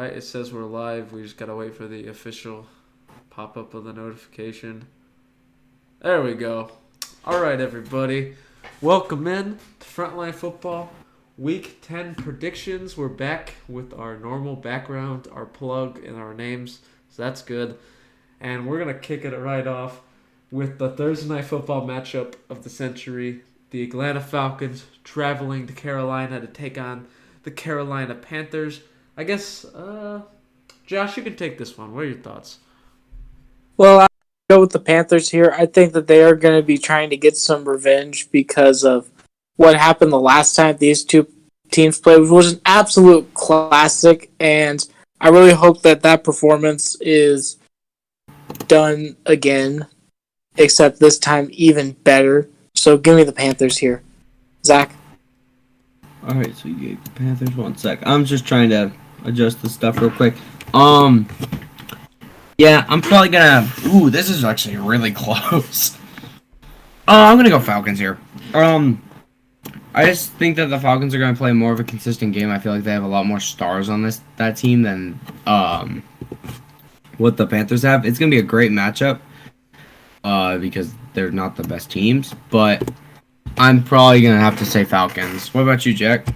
Alright, it says we're live. We just gotta wait for the official pop up of the notification. There we go. Alright, everybody. Welcome in to Frontline Football. Week 10 predictions. We're back with our normal background, our plug, and our names. So that's good. And we're gonna kick it right off with the Thursday Night Football matchup of the century. The Atlanta Falcons traveling to Carolina to take on the Carolina Panthers. I guess, Josh, you can take this one. What are your thoughts? Well, I'll go with the Panthers here. I think that they are going to be trying to get some revenge because of what happened the last time these two teams played, which was an absolute classic. And I really hope that that performance is done again, except this time even better. So give me the Panthers here. Zach? All right, so you gave the Panthers 1 sec. I'm just trying to adjust the stuff real quick. Yeah, I'm probably gonna. Ooh, this is actually really close. I'm gonna go Falcons here. I just think that the Falcons are gonna play more of a consistent game. I feel like they have a lot more stars on that team than what the Panthers have. It's gonna be a great matchup. Because they're not the best teams, but I'm probably gonna have to say Falcons. What about you, Jack?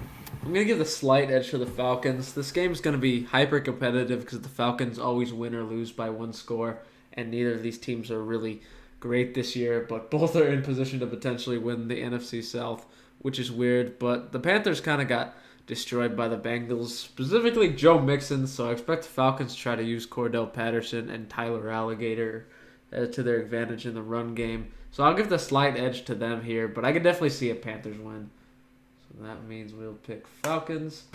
I'm going to give the slight edge to the Falcons. This game is going to be hyper competitive because the Falcons always win or lose by one score, and neither of these teams are really great this year, but both are in position to potentially win the NFC South, which is weird. But the Panthers kind of got destroyed by the Bengals, specifically Joe Mixon, so I expect the Falcons to try to use Cordell Patterson and Tyler Alligator to their advantage in the run game. So I'll give the slight edge to them here, but I could definitely see a Panthers win. So that means we'll pick Falcons.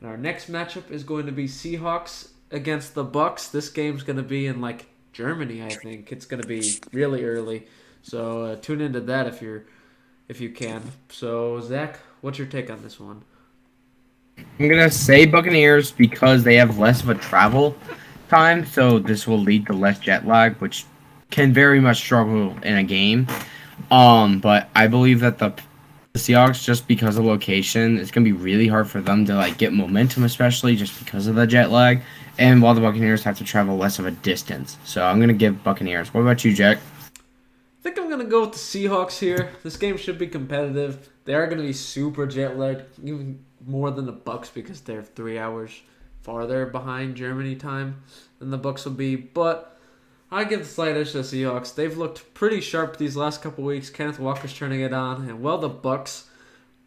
And our next matchup is going to be Seahawks against the Bucks. This game's going to be in Germany, I think. It's going to be really early. So tune into that if you can. So Zach, what's your take on this one? I'm gonna say Buccaneers because they have less of a travel time, so this will lead to less jet lag, which can very much struggle in a game. But I believe that the Seahawks, just because of location, it's gonna be really hard for them to get momentum, especially just because of the jet lag. And while the Buccaneers have to travel less of a distance, so I'm gonna give Buccaneers. What about you, Jack? I think I'm going to go with the Seahawks here. This game should be competitive. They are going to be super jet lagged, even more than the Bucks because they're 3 hours farther behind Germany time than the Bucks will be. But I give the slight edge to the Seahawks. They've looked pretty sharp these last couple weeks. Kenneth Walker's turning it on. And while the Bucks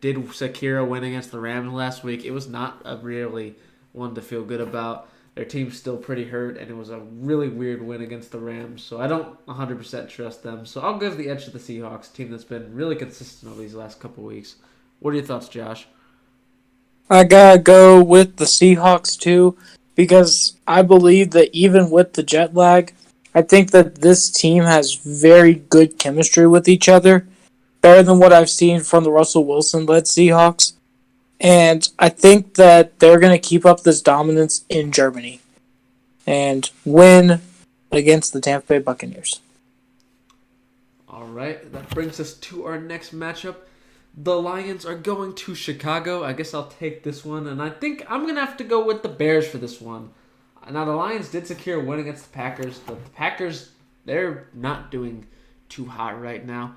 did secure a win against the Rams last week, it was not a really one to feel good about. Their team's still pretty hurt, and it was a really weird win against the Rams. So I don't 100% trust them. So I'll give the edge to the Seahawks, team that's been really consistent over these last couple weeks. What are your thoughts, Josh? I gotta go with the Seahawks too, because I believe that even with the jet lag, I think that this team has very good chemistry with each other, better than what I've seen from the Russell Wilson-led Seahawks. And I think that they're going to keep up this dominance in Germany and win against the Tampa Bay Buccaneers. All right, that brings us to our next matchup. The Lions are going to Chicago. I guess I'll take this one, and I think I'm going to have to go with the Bears for this one. Now, the Lions did secure a win against the Packers, but the Packers, they're not doing too hot right now.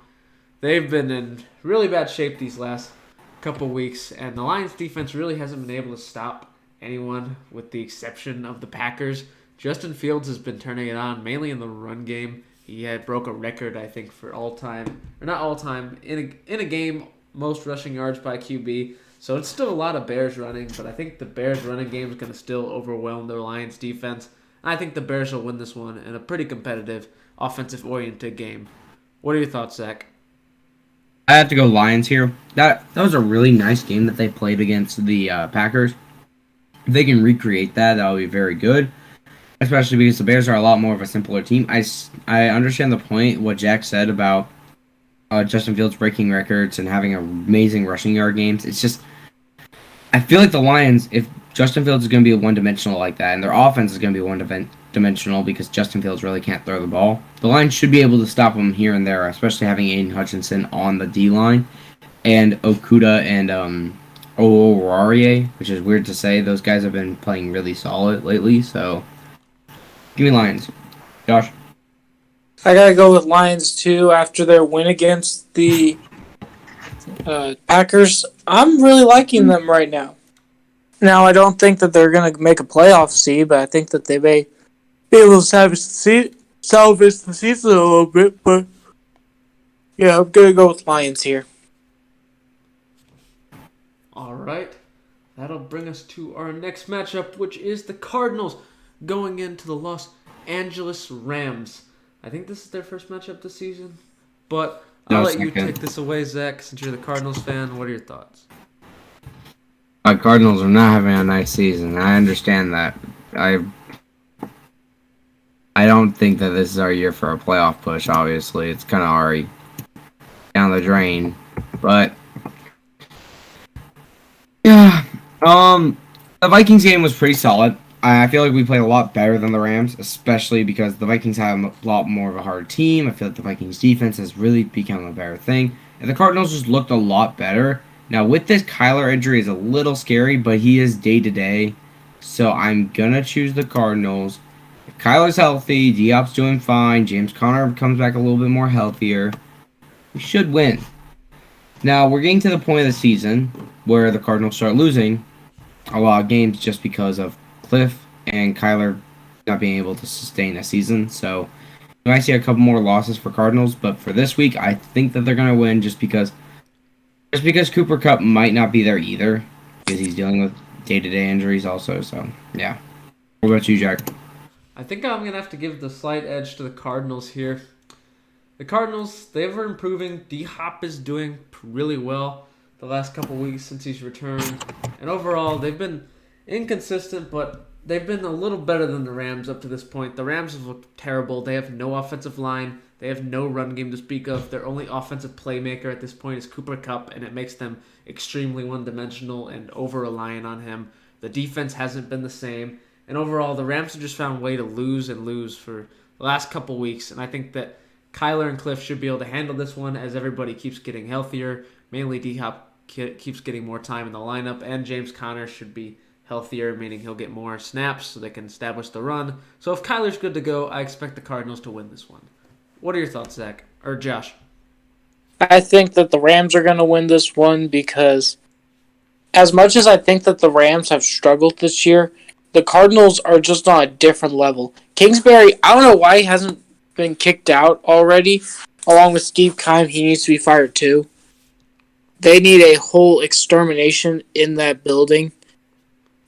They've been in really bad shape these last couple weeks, and the Lions defense really hasn't been able to stop anyone with the exception of the Packers. Justin Fields has been turning it on, mainly in the run game. He had broke a record, I think, for all-time, or not all-time, in a game, most rushing yards by QB. So it's still a lot of Bears running, but I think the Bears running game is going to still overwhelm the Lions defense. And I think the Bears will win this one in a pretty competitive, offensive-oriented game. What are your thoughts, Zach? I have to go Lions here. That was a really nice game that they played against the Packers. If they can recreate that, that'll be very good. Especially because the Bears are a lot more of a simpler team. I understand the point, what Jack said about Justin Fields breaking records and having amazing rushing yard games. It's just, I feel like the Lions, if Justin Fields is going to be one-dimensional like that, and their offense is going to be one-dimensional because Justin Fields really can't throw the ball, the Lions should be able to stop him here and there, especially having Aiden Hutchinson on the D-line, and Okuda and Aurarie, which is weird to say. Those guys have been playing really solid lately, so give me Lions. Josh? I gotta go with Lions too after their win against the Packers. I'm really liking them right now. Now, I don't think that they're gonna make a playoff seed, but I think that they may be able to salvage the season a little bit. But yeah, I'm gonna go with Lions here. All right. That'll bring us to our next matchup, which is the Cardinals going into the Los Angeles Rams. I think this is their first matchup this season, but I'll let you take this away, Zach, since you're the Cardinals fan. What are your thoughts? Cardinals are not having a nice season. I understand that. I don't think that this is our year for a playoff push. Obviously, it's kind of already down the drain, but yeah. The Vikings game was pretty solid. I feel like we played a lot better than the Rams, especially because the Vikings have a lot more of a hard team. I feel like the Vikings defense has really become a better thing, and the Cardinals just looked a lot better. Now, with this, Kyler injury is a little scary, but he is day-to-day, so I'm going to choose the Cardinals. If Kyler's healthy, Diop's doing fine, James Conner comes back a little bit more healthier, we should win. Now, we're getting to the point of the season where the Cardinals start losing a lot of games just because of Cliff and Kyler not being able to sustain a season, so we might see a couple more losses for Cardinals, but for this week, I think that they're going to win just because Cooper Kupp might not be there either, because he's dealing with day-to-day injuries also, so, yeah. What about you, Jack? I think I'm going to have to give the slight edge to the Cardinals here. The Cardinals, they've been improving. D-Hop is doing really well the last couple weeks since he's returned. And overall, they've been inconsistent, but they've been a little better than the Rams up to this point. The Rams have looked terrible. They have no offensive line. They have no run game to speak of. Their only offensive playmaker at this point is Cooper Kupp, and it makes them extremely one-dimensional and over-reliant on him. The defense hasn't been the same. And overall, the Rams have just found a way to lose and lose for the last couple weeks. And I think that Kyler and Cliff should be able to handle this one as everybody keeps getting healthier. Mainly D-Hop keeps getting more time in the lineup, and James Conner should be healthier, meaning he'll get more snaps so they can establish the run. So if Kyler's good to go, I expect the Cardinals to win this one. What are your thoughts, Zach? Or Josh? I think that the Rams are going to win this one because as much as I think that the Rams have struggled this year, the Cardinals are just on a different level. Kingsbury, I don't know why he hasn't been kicked out already. Along with Steve Keim, he needs to be fired too. They need a whole extermination in that building.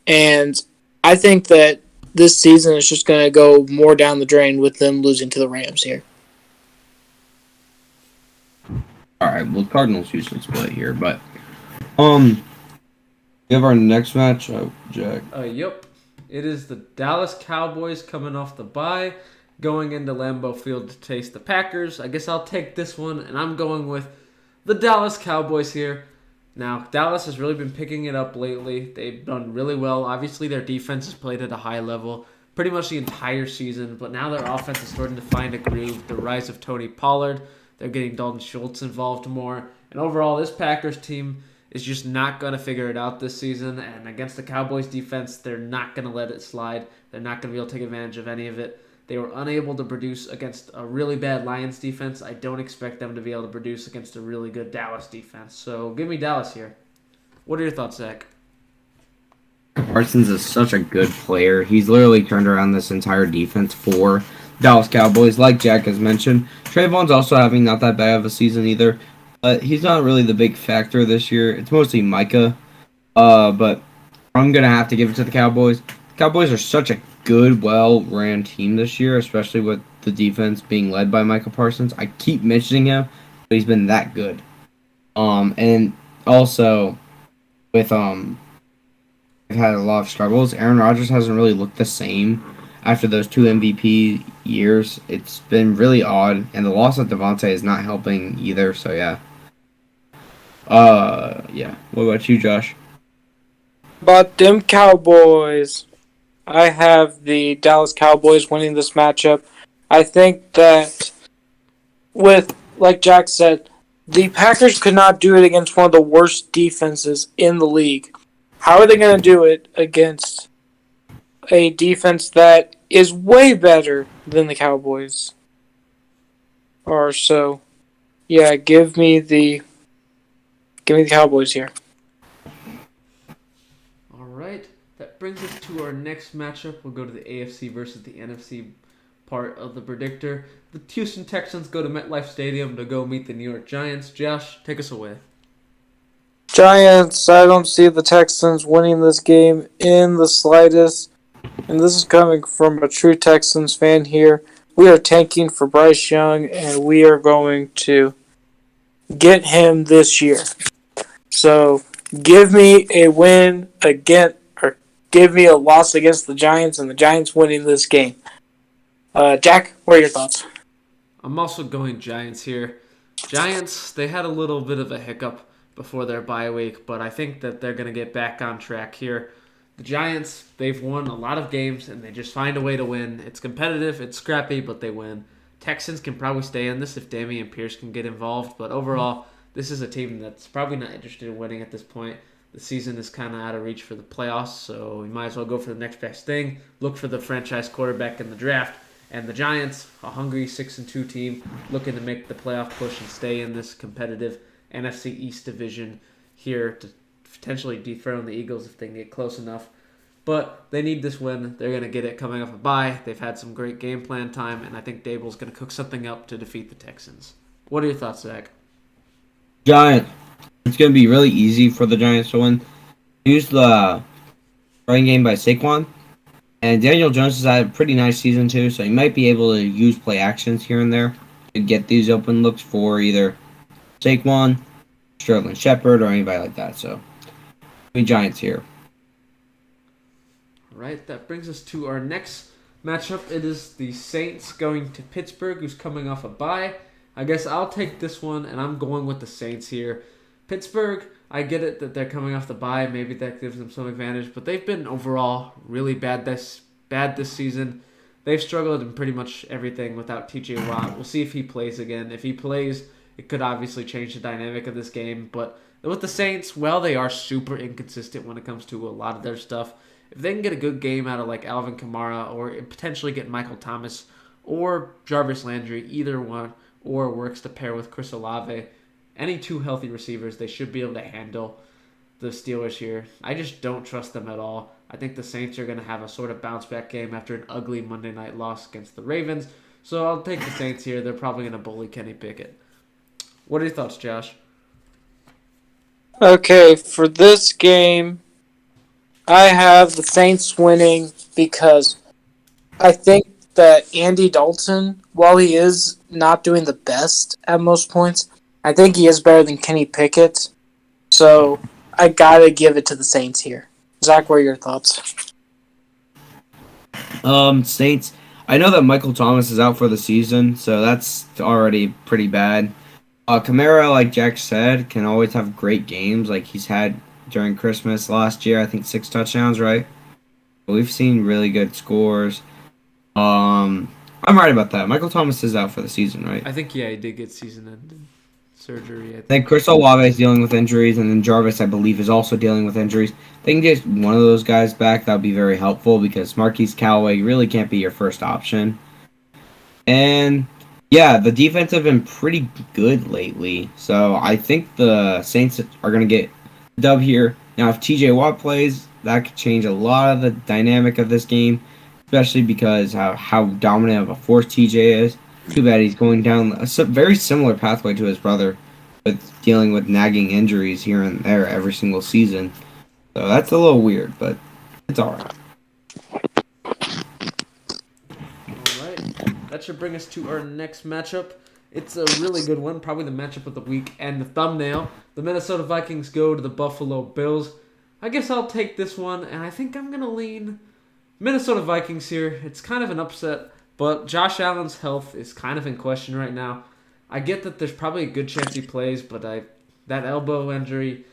And I think that this season is just going to go more down the drain with them losing to the Rams here. Alright, well, Cardinals usually split here, but, we have our next match, Jack. Yep. It is the Dallas Cowboys coming off the bye, going into Lambeau Field to face the Packers. I guess I'll take this one, and I'm going with the Dallas Cowboys here. Now, Dallas has really been picking it up lately. They've done really well. Obviously, their defense has played at a high level pretty much the entire season, but now their offense is starting to find a groove. The rise of Tony Pollard, they're getting Dalton Schultz involved more. And overall, this Packers team is just not going to figure it out this season. And against the Cowboys defense, they're not going to let it slide. They're not going to be able to take advantage of any of it. They were unable to produce against a really bad Lions defense. I don't expect them to be able to produce against a really good Dallas defense. So give me Dallas here. What are your thoughts, Zach? Parsons is such a good player. He's literally turned around this entire defense for Dallas Cowboys, like Jack has mentioned. Trayvon's also having not that bad of a season either, but he's not really the big factor this year. It's mostly Micah, but I'm going to have to give it to the Cowboys. The Cowboys are such a good, well-ran team this year, especially with the defense being led by Micah Parsons. I keep mentioning him, but he's been that good. And also, with they've had a lot of struggles. Aaron Rodgers hasn't really looked the same after those 2 MVP years. It's been really odd, and the loss of Devontae is not helping either, so yeah. Yeah. What about you, Josh? About them Cowboys, I have the Dallas Cowboys winning this matchup. I think that with, like Jack said, The Packers could not do it against one of the worst defenses in the league. How are they going to do it against a defense that is way better than the Cowboys are? So, yeah, give me the Cowboys here. All right, that brings us to our next matchup. We'll go to the AFC versus the NFC part of the predictor. The Houston Texans go to MetLife Stadium to go meet the New York Giants. Josh, take us away. Giants, I don't see the Texans winning this game in the slightest. And this is coming from a true Texans fan here. We are tanking for Bryce Young, and we are going to get him this year. So give me a win against, or give me a loss against the Giants, and the Giants winning this game. Jack, what are your thoughts? I'm also going Giants here. Giants, they had a little bit of a hiccup before their bye week, but I think that they're going to get back on track here. The Giants, they've won a lot of games, and they just find a way to win. It's competitive, it's scrappy, but they win. Texans can probably stay in this if Dameon Pierce can get involved, but overall, this is a team that's probably not interested in winning at this point. The season is kind of out of reach for the playoffs, so we might as well go for the next best thing. Look for the franchise quarterback in the draft. And the Giants, a hungry 6-2 team, looking to make the playoff push and stay in this competitive NFC East division here to potentially dethrone the Eagles if they can get close enough. But they need this win. They're going to get it coming off a bye. They've had some great game plan time, and I think Dable's going to cook something up to defeat the Texans. What are your thoughts, Zach? Giants. It's going to be really easy for the Giants to win. Use the running game by Saquon. And Daniel Jones has had a pretty nice season too, so he might be able to use play actions here and there to get these open looks for either Saquon, Sterling Shepard, or anybody like that. So, the Giants here. All right, that brings us to our next matchup. It is the Saints going to Pittsburgh, who's coming off a bye. I guess I'll take this one, and I'm going with the Saints here. Pittsburgh, I get it that they're coming off the bye. Maybe that gives them some advantage, but they've been overall really bad this season. They've struggled in pretty much everything without T.J. Watt. We'll see if he plays again. If he plays, it could obviously change the dynamic of this game. But with the Saints, well, they are super inconsistent when it comes to a lot of their stuff. If they can get a good game out of like Alvin Kamara or potentially get Michael Thomas or Jarvis Landry, either one, or works to pair with Chris Olave, any two healthy receivers, they should be able to handle the Steelers here. I just don't trust them at all. I think the Saints are going to have a sort of bounce-back game after an ugly Monday night loss against the Ravens. So I'll take the Saints here. They're probably going to bully Kenny Pickett. What are your thoughts, Josh? Okay, for this game, I have the Saints winning because I think that Andy Dalton, while he is not doing the best at most points, I think he is better than Kenny Pickett. So I gotta give it to the Saints here. Zach, what are your thoughts? Saints. I know that Michael Thomas is out for the season, so that's already pretty bad. Kamara, like Jack said, can always have great games, like he's had during Christmas last year. I think 6 touchdowns, right? We've seen really good scores. I'm right about that. Michael Thomas is out for the season, right? I think, yeah, he did get season-ending surgery. I think Chris Olave is dealing with injuries, and then Jarvis, I believe, is also dealing with injuries. They can get one of those guys back. That would be very helpful because Marquise Callaway really can't be your first option. And yeah, the defense have been pretty good lately, so I think the Saints are going to get a dub here. Now, if TJ Watt plays, that could change a lot of the dynamic of this game, especially because how dominant of a force TJ is. Too bad he's going down a very similar pathway to his brother with dealing with nagging injuries here and there every single season. So that's a little weird, but it's alright. Alright, that should bring us to our next matchup. It's a really good one, probably the matchup of the week and the thumbnail. The Minnesota Vikings go to the Buffalo Bills. I guess I'll take this one, and I think I'm going to lean Minnesota Vikings here. It's kind of an upset. But Josh Allen's health is kind of in question right now. I get that there's probably a good chance he plays, but that elbow injury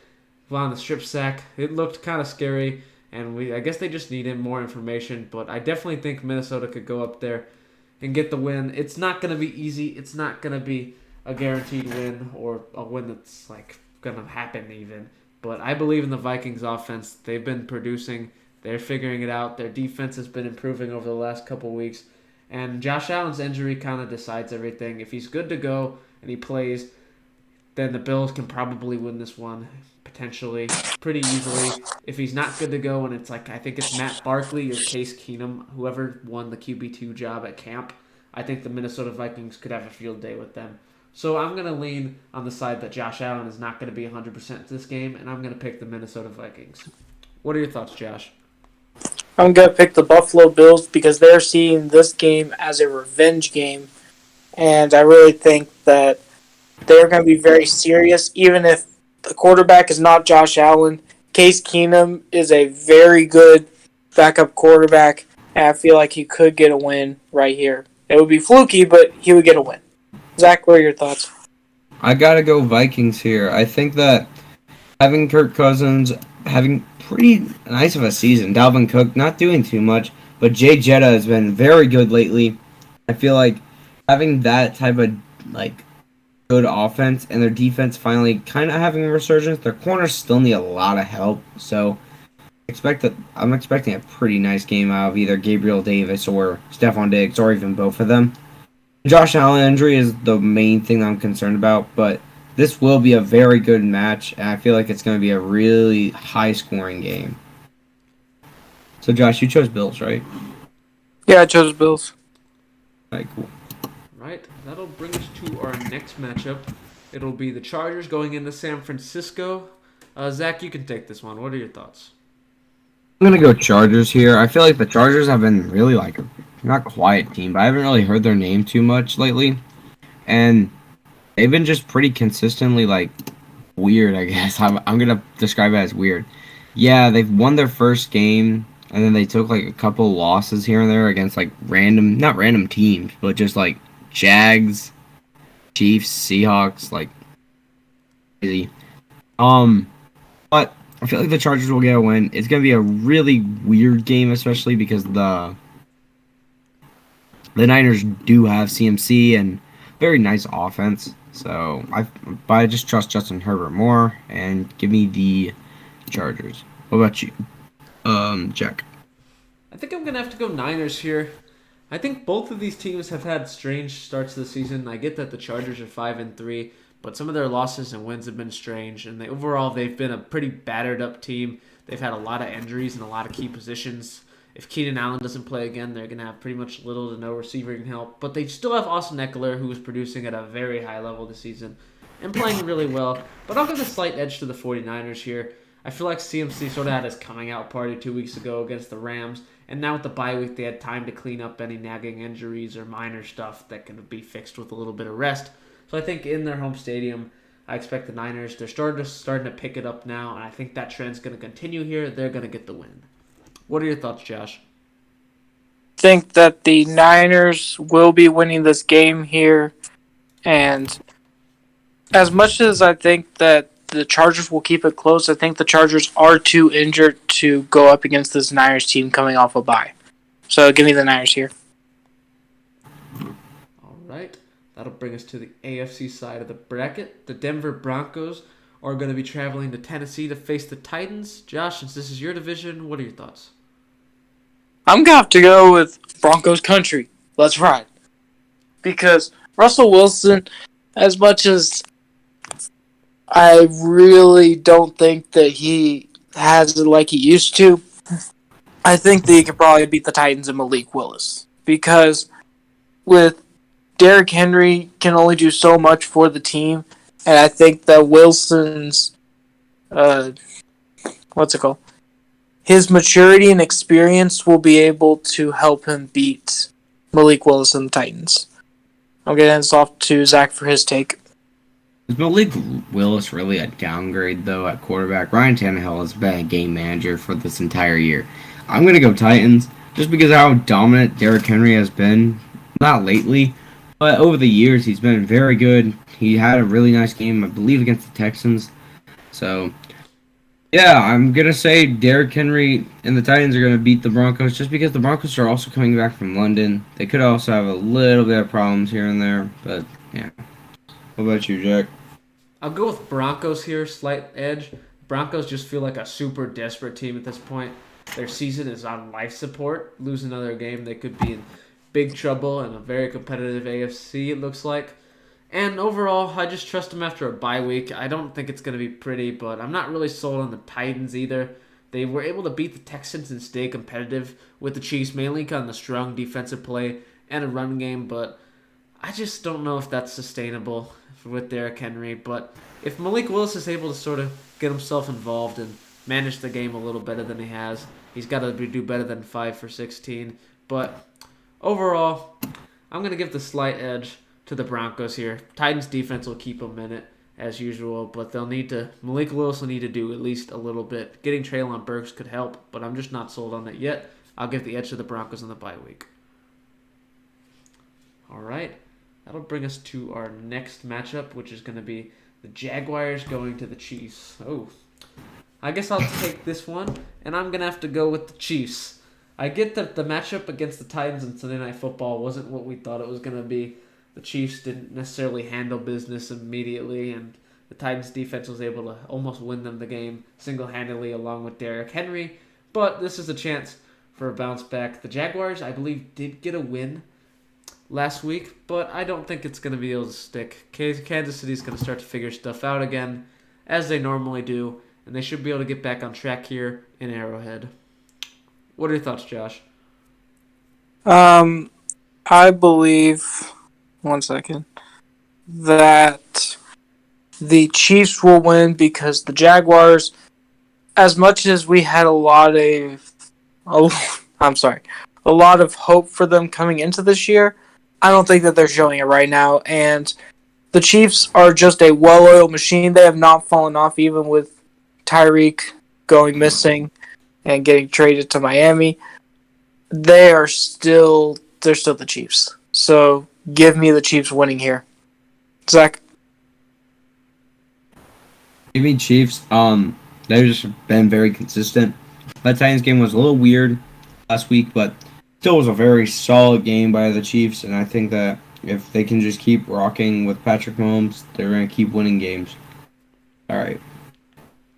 on the strip sack, it looked kind of scary, and I guess they just need him more information. But I definitely think Minnesota could go up there and get the win. It's not going to be easy. It's not going to be a guaranteed win or a win that's like gonna happen even. But I believe in the Vikings offense. They've been producing. They're figuring it out. Their defense has been improving over the last couple weeks. And Josh Allen's injury kind of decides everything. If he's good to go and he plays, then the Bills can probably win this one potentially pretty easily. If he's not good to go and it's like I think it's Matt Barkley or Case Keenum, whoever won the QB2 job at camp, I think the Minnesota Vikings could have a field day with them. So I'm going to lean on the side that Josh Allen is not going to be 100% this game, and I'm going to pick the Minnesota Vikings. What are your thoughts, Josh? I'm going to pick the Buffalo Bills because they're seeing this game as a revenge game. And I really think that they're going to be very serious, even if the quarterback is not Josh Allen. Case Keenum is a very good backup quarterback, and I feel like he could get a win right here. It would be fluky, but he would get a win. Zach, what are your thoughts? I gotta go Vikings here. I think that having Kirk Cousins having pretty nice of a season, Dalvin Cook not doing too much, but Jay Jetta has been very good lately. I feel like having that type of like good offense and their defense finally kind of having a resurgence. Their corners still need a lot of help, so I'm expecting a pretty nice game out of either Gabriel Davis or Stephon Diggs or even both of them. Josh Allen injury is the main thing that I'm concerned about, but this will be a very good match, and I feel like it's going to be a really high-scoring game. So, Josh, you chose Bills, right? Yeah, I chose Bills. All right, cool. Right, that'll bring us to our next matchup. It'll be the Chargers going into San Francisco. Zach, you can take this one. What are your thoughts? I'm going to go Chargers here. I feel like the Chargers have been really, like, not quiet team, but I haven't really heard their name too much lately. And they've been just pretty consistently, like, weird, I guess. I'm going to describe it as weird. Yeah, they've won their first game, and then they took, like, a couple losses here and there against, like, not random teams, but just, like, Jags, Chiefs, Seahawks, like, crazy. But I feel like the Chargers will get a win. It's going to be a really weird game, especially because the Niners do have CMC and very nice offense. So I just trust Justin Herbert more and give me the Chargers. What about you, Jack? I think I'm going to have to go Niners here. I think both of these teams have had strange starts to the season. I get that the Chargers are 5-3, but some of their losses and wins have been strange. And overall, they've been a pretty battered up team. They've had a lot of injuries in a lot of key positions. If Keenan Allen doesn't play again, they're going to have pretty much little to no receiving help. But they still have Austin Eckler, who is producing at a very high level this season and playing really well. But I'll give a slight edge to the 49ers here. I feel like CMC sort of had his coming out party 2 weeks ago against the Rams. And now with the bye week, they had time to clean up any nagging injuries or minor stuff that can be fixed with a little bit of rest. So I think in their home stadium, I expect the Niners, they're starting to pick it up now. And I think that trend's going to continue here. They're going to get the win. What are your thoughts, Josh? I think that the Niners will be winning this game here. And as much as I think that the Chargers will keep it close, I think the Chargers are too injured to go up against this Niners team coming off a bye. So give me the Niners here. All right. That'll bring us to the AFC side of the bracket. The Denver Broncos are going to be traveling to Tennessee to face the Titans. Josh, since this is your division, what are your thoughts? I'm going to have to go with Broncos country. Let's ride. Because Russell Wilson, as much as I really don't think that he has it like he used to, I think that he could probably beat the Titans and Malik Willis. Because with Derrick Henry can only do so much for the team, and I think that Wilson's, his maturity and experience will be able to help him beat Malik Willis and the Titans. I'm going to hand this off to Zach for his take. Is Malik Willis really a downgrade, though, at quarterback? Ryan Tannehill has been a game manager for this entire year. I'm going to go Titans, just because of how dominant Derrick Henry has been. Not lately, but over the years, he's been very good. He had a really nice game, I believe, against the Texans. So, yeah, I'm going to say Derrick Henry and the Titans are going to beat the Broncos, just because the Broncos are also coming back from London. They could also have a little bit of problems here and there, but, yeah. What about you, Jack? I'll go with Broncos here, slight edge. Broncos just feel like a super desperate team at this point. Their season is on life support. Lose another game, they could be in big trouble in a very competitive AFC, it looks like. And overall, I just trust them after a bye week. I don't think it's going to be pretty, but I'm not really sold on the Titans either. They were able to beat the Texans and stay competitive with the Chiefs, mainly on the strong defensive play and a run game, but I just don't know if that's sustainable with Derrick Henry. But if Malik Willis is able to sort of get himself involved and manage the game a little better than he has, he's got to do better than 5 for 16. But overall, I'm going to give the slight edge to the Broncos here. Titans defense will keep them in it as usual, but Malik Willis will need to do at least a little bit. Getting Treylon Burks could help, but I'm just not sold on it yet. I'll give the edge to the Broncos on the bye week. All right. That'll bring us to our next matchup, which is going to be the Jaguars going to the Chiefs. Oh, I guess I'll take this one, and I'm going to have to go with the Chiefs. I get that the matchup against the Titans in Sunday Night Football wasn't what we thought it was going to be. The Chiefs didn't necessarily handle business immediately, and the Titans defense was able to almost win them the game single-handedly along with Derrick Henry. But this is a chance for a bounce back. The Jaguars, I believe, did get a win last week, but I don't think it's going to be able to stick. Kansas City's going to start to figure stuff out again, as they normally do, and they should be able to get back on track here in Arrowhead. What are your thoughts, Josh? I believe, one second, that the Chiefs will win because the Jaguars, as much as we had a lot of hope for them coming into this year, I don't think that they're showing it right now. And the Chiefs are just a well-oiled machine. They have not fallen off, even with Tyreek going missing and getting traded to Miami. They're still the Chiefs. So give me the Chiefs winning here. Zach? Give me Chiefs. They've just been very consistent. That Titans game was a little weird last week, but still was a very solid game by the Chiefs, and I think that if they can just keep rocking with Patrick Mahomes, they're going to keep winning games. All right.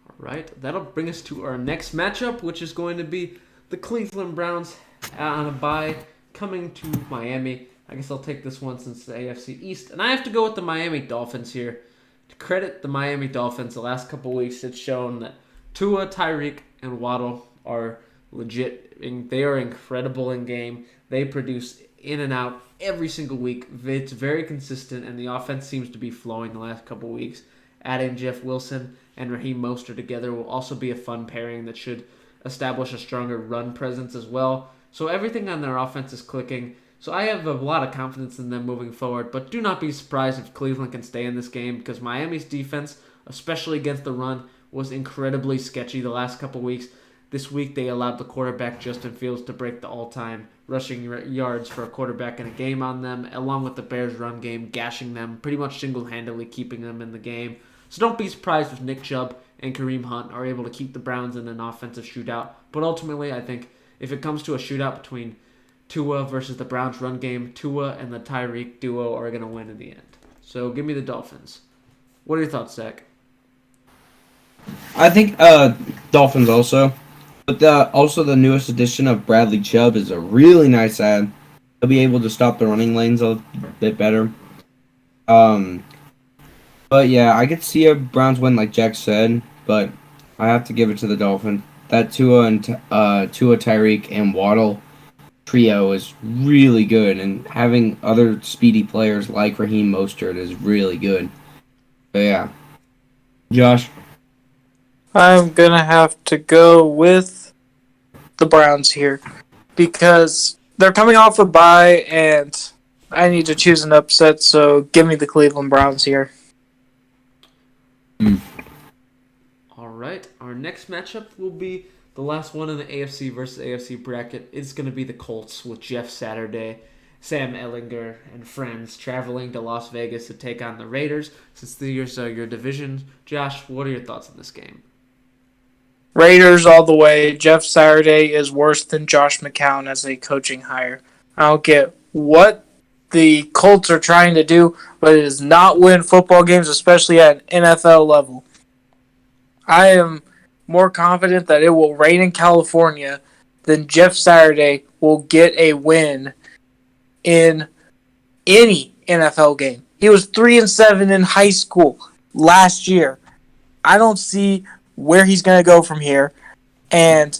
All right. That'll bring us to our next matchup, which is going to be the Cleveland Browns on a bye coming to Miami. I guess I'll take this one since the AFC East. And I have to go with the Miami Dolphins here. To credit the Miami Dolphins, the last couple weeks it's shown that Tua, Tyreek, and Waddle are legit. They are incredible in game. They produce in and out every single week. It's very consistent, and the offense seems to be flowing the last couple weeks. Adding Jeff Wilson and Raheem Mostert together will also be a fun pairing that should establish a stronger run presence as well. So everything on their offense is clicking. So I have a lot of confidence in them moving forward, but do not be surprised if Cleveland can stay in this game because Miami's defense, especially against the run, was incredibly sketchy the last couple weeks. This week they allowed the quarterback Justin Fields to break the all-time rushing yards for a quarterback in a game on them, along with the Bears' run game, gashing them, pretty much single-handedly keeping them in the game. So don't be surprised if Nick Chubb and Kareem Hunt are able to keep the Browns in an offensive shootout. But ultimately, I think if it comes to a shootout between Tua versus the Browns' run game, Tua and the Tyreek duo are going to win in the end. So give me the Dolphins. What are your thoughts, Zach? I think Dolphins also. But also the newest addition of Bradley Chubb is a really nice add. He'll be able to stop the running lanes a bit better. But yeah, I could see a Browns win like Jack said, but I have to give it to the Dolphins. That Tua, Tyreek, and Waddle trio is really good, and having other speedy players like Raheem Mostert is really good. But yeah. Josh? I'm going to have to go with the Browns here because they're coming off a bye and I need to choose an upset, so give me the Cleveland Browns here. All right. Our next matchup will be the last one in the AFC versus AFC bracket. It's going to be the Colts with Jeff Saturday, Sam Ehlinger, and friends traveling to Las Vegas to take on the Raiders. Since these are your division, Josh, what are your thoughts on this game? Raiders all the way. Jeff Saturday is worse than Josh McCown as a coaching hire. I don't get what the Colts are trying to do, but it is not win football games, especially at an NFL level. I am more confident that it will rain in California than Jeff Saturday will get a win in any NFL game. He was 3-7 in high school last year. I don't see where he's going to go from here, and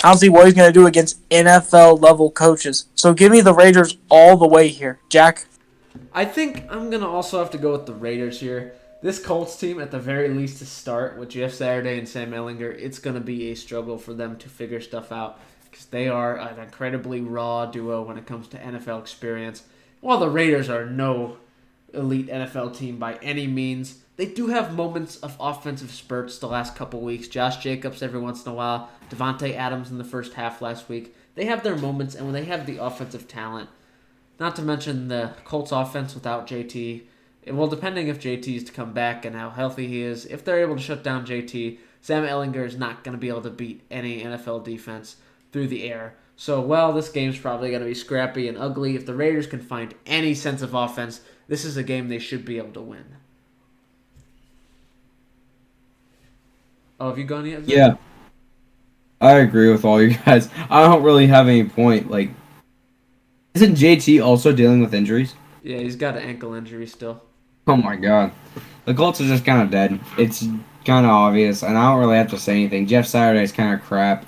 I don't see what he's going to do against NFL level coaches. So give me the Raiders all the way here, Jack. I think I'm going to also have to go with the Raiders here. This Colts team, at the very least to start, with Jeff Saturday and Sam Ehlinger, it's going to be a struggle for them to figure stuff out because they are an incredibly raw duo when it comes to NFL experience. While the Raiders are no elite NFL team by any means, they do have moments of offensive spurts the last couple weeks. Josh Jacobs every once in a while, Devontae Adams in the first half last week. They have their moments, and when they have the offensive talent, not to mention the Colts offense without JT. Well, depending if JT is to come back and how healthy he is, if they're able to shut down JT, Sam Ehlinger is not going to be able to beat any NFL defense through the air. So, while this game's probably going to be scrappy and ugly, if the Raiders can find any sense of offense, this is a game they should be able to win. Oh, have you gone yet, Zach? Yeah, I agree with all you guys. I don't really have any point. Like, isn't JT also dealing with injuries? Yeah, he's got an ankle injury still. Oh my god. The Colts are just kind of dead. It's kind of obvious, and I don't really have to say anything. Jeff Saturday's kind of crap.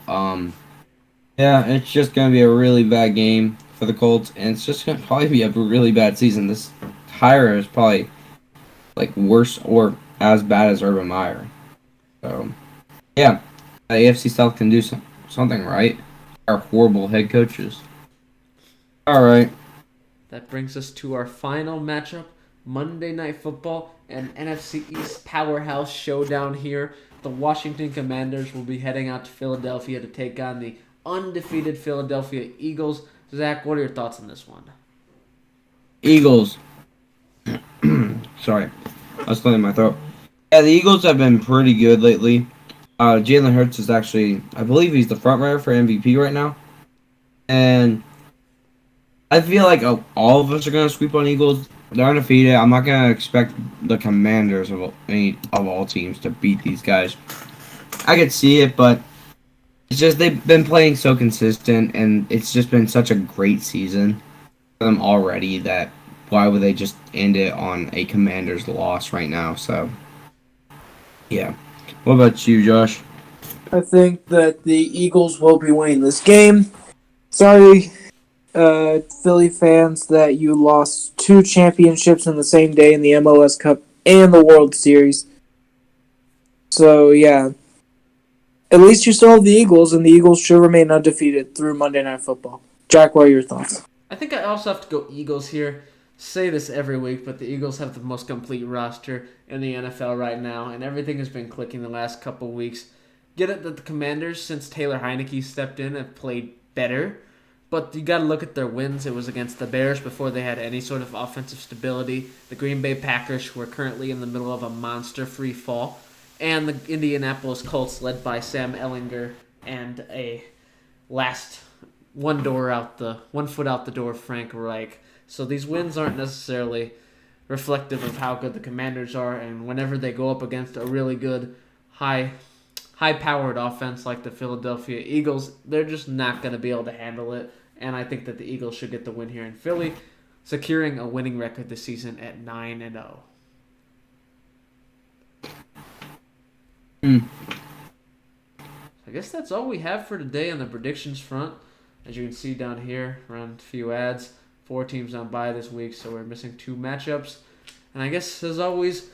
Yeah, it's just going to be a really bad game for the Colts, and it's just going to probably be a really bad season. This hire is probably, like, worse or as bad as Urban Meyer. So, yeah, the AFC South can do something right. Our horrible head coaches. All right. That brings us to our final matchup, Monday Night Football, an NFC East powerhouse showdown here. The Washington Commanders will be heading out to Philadelphia to take on the undefeated Philadelphia Eagles. Zach, what are your thoughts on this one? Eagles. Sorry, I was clearing my throat. Yeah, the Eagles have been pretty good lately. Jalen Hurts is actually, I believe he's the front runner for MVP right now. And I feel like all of us are going to sweep on Eagles. They're undefeated. I'm not going to expect the Commanders of all teams to beat these guys. I could see it, but it's just they've been playing so consistent, and it's just been such a great season for them already that why would they just end it on a Commanders loss right now? So, yeah. What about you, Josh? I think that the Eagles will be winning this game. Sorry, Philly fans, that you lost 2 championships in the same day in the MLS Cup and the World Series. So, yeah. At least you still have the Eagles, and the Eagles should remain undefeated through Monday Night Football. Jack, what are your thoughts? I think I also have to go Eagles here. Say this every week, but the Eagles have the most complete roster in the NFL right now, and everything has been clicking the last couple weeks. Get it that the Commanders, since Taylor Heineke stepped in, have played better, but you got to look at their wins. It was against the Bears before they had any sort of offensive stability, the Green Bay Packers, who are currently in the middle of a monster free fall, and the Indianapolis Colts, led by Sam Ehlinger and a last one foot out the door Frank Reich. So these wins aren't necessarily reflective of how good the Commanders are, and whenever they go up against a really good, high-powered offense like the Philadelphia Eagles, they're just not going to be able to handle it, and I think that the Eagles should get the win here in Philly, securing a winning record this season at 9-0. I guess that's all we have for today on the predictions front. As you can see down here, around a few ads. 4 teams on bye this week, so we're missing 2 matchups. And I guess, as always,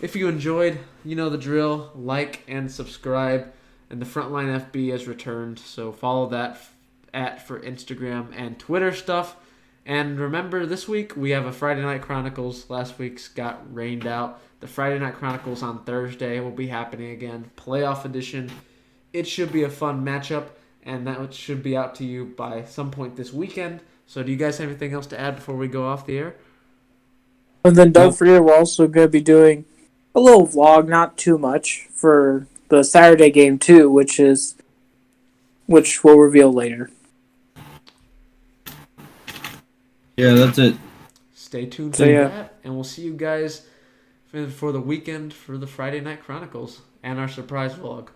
if you enjoyed, you know the drill. Like and subscribe. And the Frontline FB has returned, so follow that for Instagram and Twitter stuff. And remember, this week we have a Friday Night Chronicles. Last week's got rained out. The Friday Night Chronicles on Thursday will be happening again. Playoff edition. It should be a fun matchup, and that should be out to you by some point this weekend. So do you guys have anything else to add before we go off the air? And then don't forget, we're also going to be doing a little vlog, not too much, for the Saturday game too, which we'll reveal later. Yeah, that's it. stay tuned So, for yeah. that, and we'll see you guys for the weekend for the Friday Night Chronicles and our surprise vlog.